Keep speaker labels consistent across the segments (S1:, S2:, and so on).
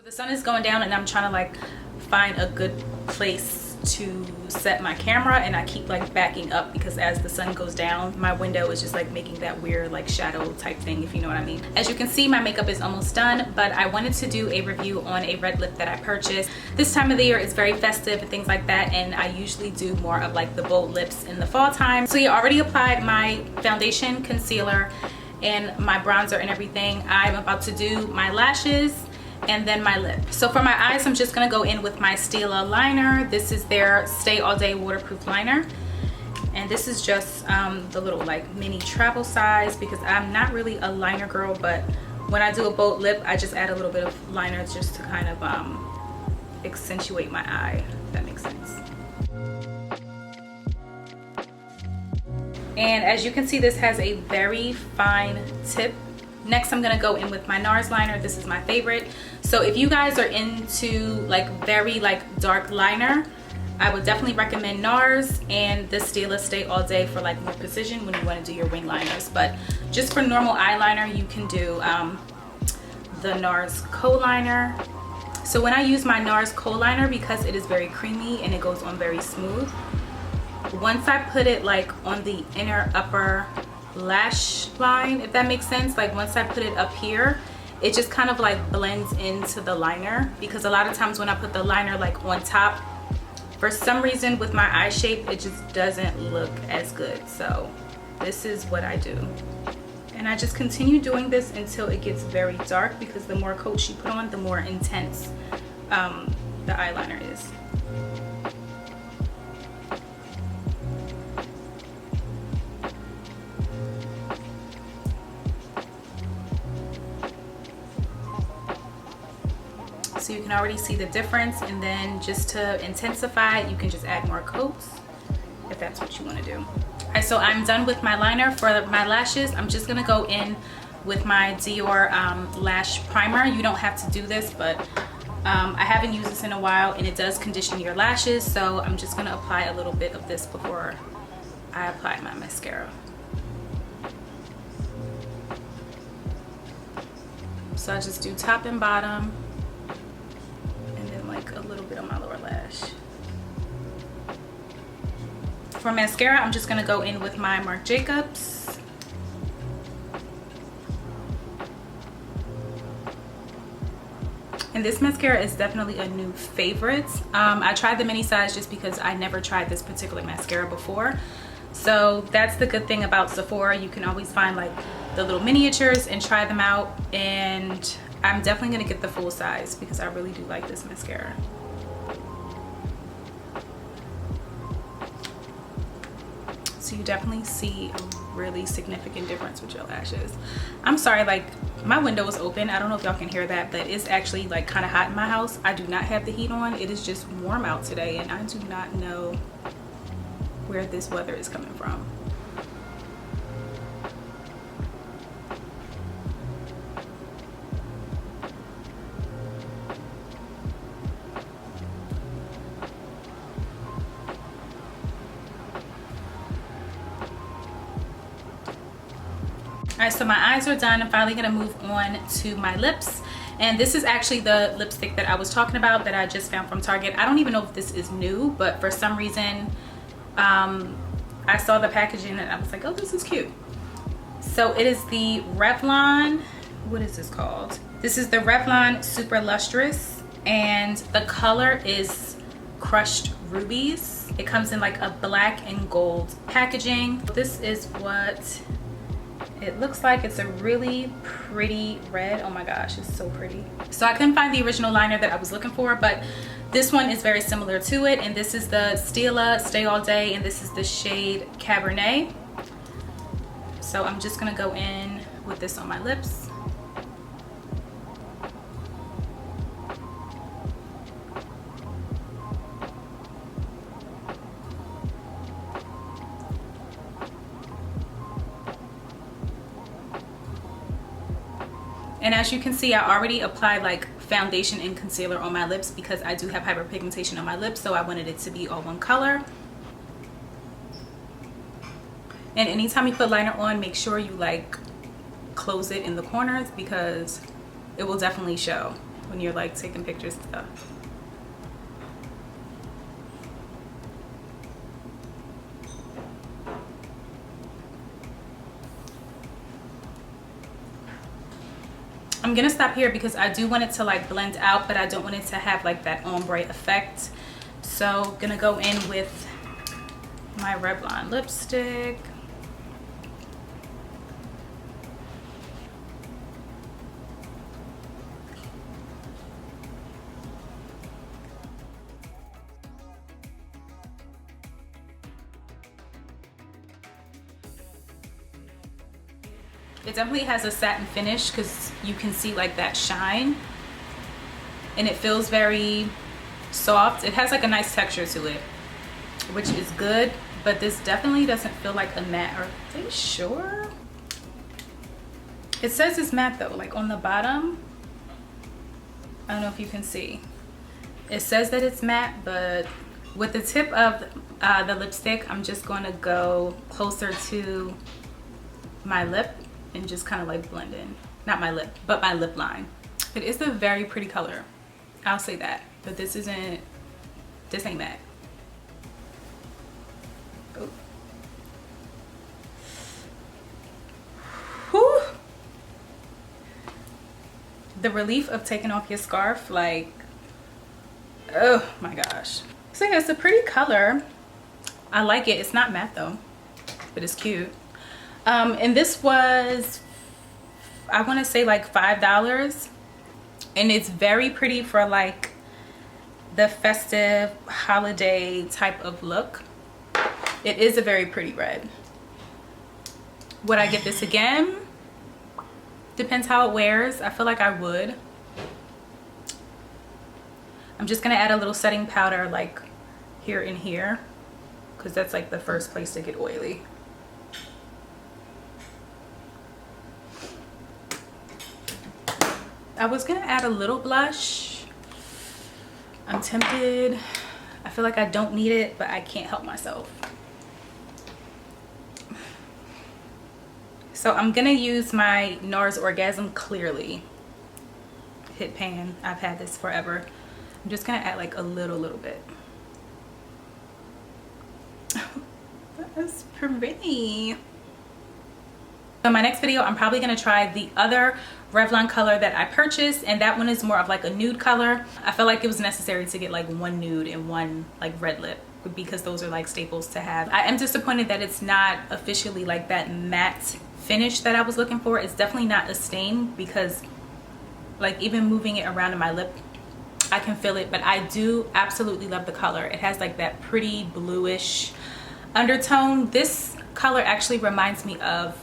S1: The sun is going down and I'm trying to like find a good place to set my camera, and I keep like backing up because as the sun goes down my window is just like making that weird like shadow type thing, if you know what I mean. As you can see, my makeup is almost done, but I wanted to do a review on a red lip that I purchased. This time of the year is very festive and things like that, and I usually do more of like the bold lips in the fall time. So yeah, already applied my foundation, concealer, and my bronzer and everything. I'm about to do my lashes and then my lip. So for my eyes, I'm just gonna go in with my Stila liner. This is their Stay All Day waterproof liner, and this is just the little like mini travel size because I'm not really a liner girl, but when I do a bold lip I just add a little bit of liner just to kind of accentuate my eye, if that makes sense. And as you can see, this has a very fine tip. Next, I'm gonna go in with my NARS liner. This is my favorite. So if you guys are into like very like dark liner, I would definitely recommend NARS and the Stila Stay All Day for like more precision when you want to do your wing liners. But just for normal eyeliner, you can do the NARS co-liner. So when I use my NARS co-liner, because it is very creamy and it goes on very smooth, once I put it like on the inner upper lash line, if that makes sense, like once I put it up here, it just kind of like blends into the liner, because a lot of times when I put the liner like on top, for some reason with my eye shape it just doesn't look as good. So this is what I do, and I just continue doing this until it gets very dark, because the more coats you put on, the more intense the eyeliner is. So you can already see the difference, and then just to intensify it, you can just add more coats if that's what you want to do. All right, so I'm done with my liner. For my lashes, I'm just gonna go in with my Dior lash primer. You don't have to do this, but I haven't used this in a while, and it does condition your lashes, so I'm just gonna apply a little bit of this before I apply my mascara. So I just do top and bottom, like a little bit on my lower lash. For mascara, I'm just gonna go in with my Marc Jacobs. And this mascara is definitely a new favorite. I tried the mini size just because I never tried this particular mascara before. So that's the good thing about Sephora. You can always find like the little miniatures and try them out, and I'm definitely gonna get the full size because I really do like this mascara. So you definitely see a really significant difference with your lashes. I'm sorry, like my window is open. I don't know if y'all can hear that, but it's actually like kind of hot in my house. I do not have the heat on. It is just warm out today, and I do not know where this weather is coming from. All right, so my eyes are done. I'm finally gonna move on to my lips. And this is actually the lipstick that I was talking about that I just found from Target. I don't even know if this is new, but for some reason, I saw the packaging and I was like, oh, this is cute. So it is the Revlon, what is this called? This is the Revlon Super Lustrous, and the color is Crushed Rubies. It comes in like a black and gold packaging. This is what it looks like. It's a really pretty red. Oh my gosh, it's so pretty. So I couldn't find the original liner that I was looking for, but this one is very similar to it, and this is the Stila Stay All Day, and this is the shade Cabernet. So I'm just gonna go in with this on my lips. And as you can see, I already applied like foundation and concealer on my lips because I do have hyperpigmentation on my lips, so I wanted it to be all one color. And anytime you put liner on, make sure you like close it in the corners because it will definitely show. when you're like taking pictures and stuff. I'm gonna stop here because I do want it to like blend out, but I don't want it to have like that ombre effect. So gonna go in with my Revlon lipstick. It definitely has a satin finish because you can see like that shine, and it feels very soft. It has like a nice texture to it, which is good, but this definitely doesn't feel like a matte. Are they sure? It says it's matte though, like on the bottom. I don't know if you can see. It says that it's matte, but with the tip of the lipstick, I'm just going to go closer to my lip and just kind of like blend in. Not my lip, but my lip line. It is a very pretty color, I'll say that, but this ain't matte. Oh. Whew. The relief of taking off your scarf, like, oh my gosh. So yeah, it's a pretty color. I like it. It's not matte though, but it's cute. And this was, I want to say like $5, and it's very pretty for like the festive holiday type of look. It is a very pretty red. Would I get this again? Depends how it wears. I feel like I would. I'm just gonna add a little setting powder like here and here, because that's like the first place to get oily. I was gonna add a little blush. I'm tempted. I feel like I don't need it, but I can't help myself. So I'm gonna use my NARS Orgasm Clearly Hit Pan. I've had this forever. I'm just gonna add like a little bit. That's pretty. In my next video, I'm probably gonna try the other Revlon color that I purchased, and that one is more of like a nude color. I felt like it was necessary to get like one nude and one like red lip, because those are like staples to have. I am disappointed that it's not officially like that matte finish that I was looking for. It's definitely not a stain, because like even moving it around in my lip, I can feel it, but I do absolutely love the color. It has like that pretty bluish undertone. This color actually reminds me of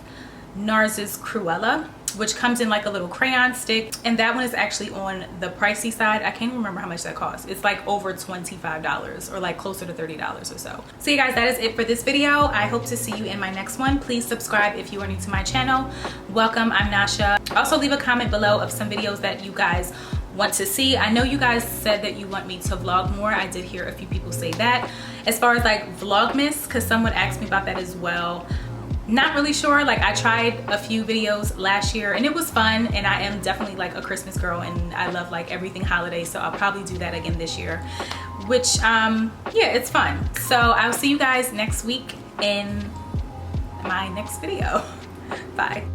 S1: NARS's Cruella, which comes in like a little crayon stick, and that one is actually on the pricey side. I can't even remember how much that costs. It's like over $25 or like closer to $30 or so. So you guys, that is it for this video. I hope to see you in my next one. Please subscribe if you are new to my channel. Welcome, I'm Nasha. Also leave a comment below of some videos that you guys want to see. I know you guys said that you want me to vlog more. I did hear a few people say that. As far as like Vlogmas, because someone asked me about that as well. Not really sure. Like I tried a few videos last year and it was fun, and I am definitely like a Christmas girl and I love like everything holiday, so I'll probably do that again this year, which yeah, it's fun. So I'll see you guys next week in my next video. Bye.